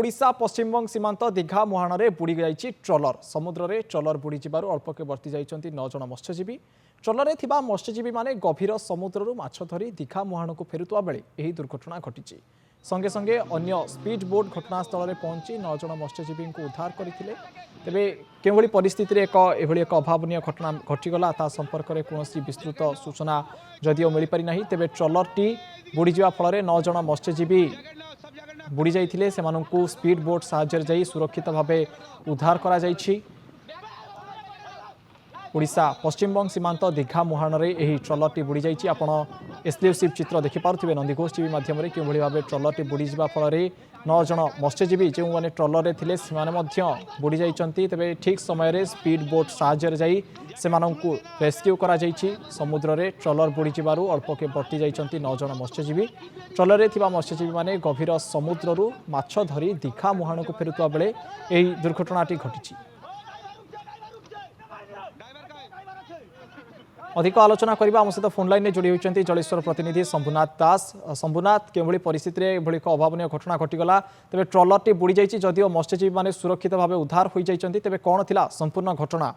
ओडिशा पश्चिमबंग सीमांत दीघा मुहाण में बुड़ी जाइए ट्रलर समुद्र में ट्रलर बुड़ी जबार अल्पके बर्ती जाइए 9 जन मत्स्यजीवी ट्रलर में मत्स्यजीवी माने गभीर समुद्र माछ धरी दीघा मुहाण को फेरुवा बेले यह दुर्घटना घटी संगे संगे अन्य स्पीड बोट घटनास्थल में पहुंची 9 जन मत्स्यजीवी को उद्धार करते तेरे के परिस्थिति एक अभावन घटना घटीगला ता संपर्क में कौन विस्तृत सूचना जदिओ मिल पारि नहीं तेरे ट्रलर टी बुड़ी जा फल 9 जन मत्स्यजीवी बुड़ी जाइए से स्पीड बोट साहाय्य सुरक्षित भाव उद्धार करा जाइछि। ओडिशा पश्चिमबंग सीमांत दीघा मुहाण में यह ट्रलर बुड़ी जाइए आपण एक्सक्लूसिव चित्र देखिपे नंदीघोष टीवी माध्यम कि भाव ट्रलर बुड़ी जा फल 9 जन मत्स्यजीवी जो मैंने ट्रलर थे से बुड़ी जाइए तेरे ठीक समय स्पीड बोट साहाय्य से रेस्क्यू करा समुद्र में ट्रलर बुड़ी जबार अल्पके बर्ती जाइए 9 जन मत्स्यजीवी ट्रलर में मत्स्यजीवी माने गभीर समुद्र माछ धरी दीघा मुहाण को फेरुवा बेले यही दुर्घटनाटी घटी। अधिक आलोचना करबा आम सहित फोन लाइन में जोड़ी होती जलेश्वर प्रतिनिधि शंभुनाथ दास। शंभुनाथ के परिस्थिति में एभली एक अभावन घटना घटीगला तेरे ट्रलर टी बुड़ी जाइए जदिओ मत्स्यजीवी माने सुरक्षित भाव उद्धार हो जाइए तेरे कौन थिला संपूर्ण घटना?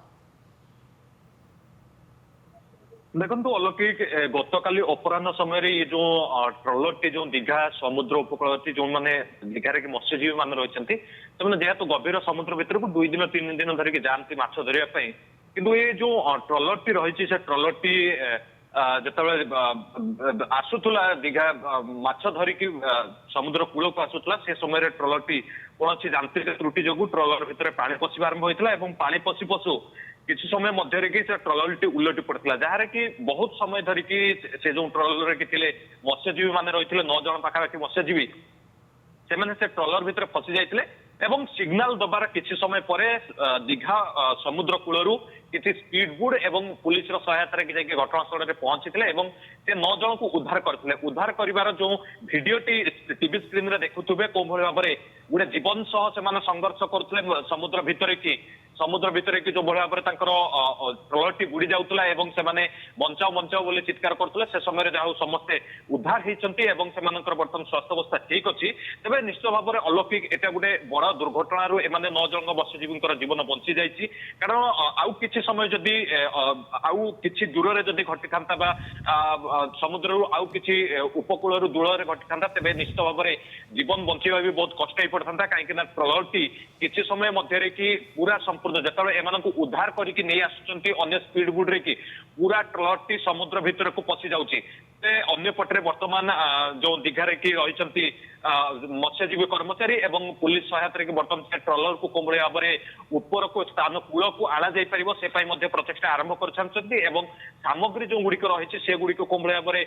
देखो अलौकिक गतकाली अपराह समय ये जो ट्रलर टी जो दीघा समुद्र उपकूल जो मैंने दीघार मत्स्यजीवी मान रही जेहेतु गभीर समुद्र भर को 2 दिन 3 दिन धरिकी जाती माछ धरने किंतु ये जो ट्रलर टी रही से ट्रलर टी जिते आसुला दीघा माछ धरिकी समुद्र कूल को आसुला से समय ट्रलर टी कौन यांत्रिक त्रुटि जो ट्रलर भितर पानी पशिबा आरंभ होता है पानी पशु पशु किसी समय मध्य कि ट्रलर टी उलटी पड़ता जहाँ कि बहुत समय धरिकी से जो ट्रलर कि मत्स्यजीवी मैंने रही 9 जन पाखापाखि मत्स्यजीवी से ट्रलर भितर फसी जाते एवं सिग्नाल दबार किसी समय पर दीघा समुद्र कूलू किसी स्पीड बोट एवं पुलिस सहायता घटनास्थल में पहुंची से 9 जन को उद्धार करते उद्धार कर जो भिडटी टीवी स्क्रीन में देखुवे कौ भाव में गोटे जीवन सह से संघर्ष करते समुद्र भितर कि जो भाव में ट्रलर टी बुड़ी जाऊला से बचाओ बचाओ बोली चित्कार करते से समय जहाँ समस्ते उद्धार होती बर्तमान स्वास्थ्य अवस्था ठीक अच्छी तेज निश्चित भाव में अलौकिक एटा गोटे बड़ दुर्घटना 9 जन मत्स्यजीवी जीवन बंची जाइए कारण आउ किसी समय जदि आउ किसी दूर से जदि घटी था समुद्र आउ किसी उपकूल दूर घटी था तेज निश्चित भाव में जीवन बंचा भी बहुत कष्ट हो पड़ता कहीं ट्रलर टी किसी समय मध्य कि पूरा संपूर्ण जो एम उद्धार करके नहीं आसुच्च अन्य स्पीड बोट रे कि पूरा ट्रलर टी समुद्र भितर को पशि जाऊँगी अन्य पटे बर्तमान जो दीघारे कि रही मत्स्यजीवी कर्मचारी एवं पुलिस सहायता बर्तमान से ट्रलर को कौन भाव में ऊपर को स्थान कूल को आना जापर प्रचेषा आरंभ कर सामग्री जो गुड़िक रही से गुड़िक कौन भाव में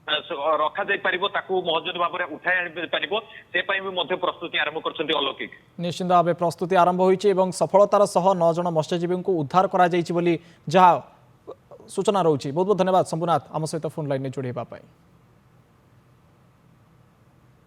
रखा महजूद भाव में उठाई आनी प्रस्तुति आरंभ कर अलौकिक निश्चित भाव प्रस्तुति आरंभ होती सफलतार सह 9 जन मत्स्यजीवी को उद्धार करा जहाँ सूचना रही। बहुत बहुत धन्यवाद शंभुनाथ आम सहित फोन लाइन में जोड़ाई।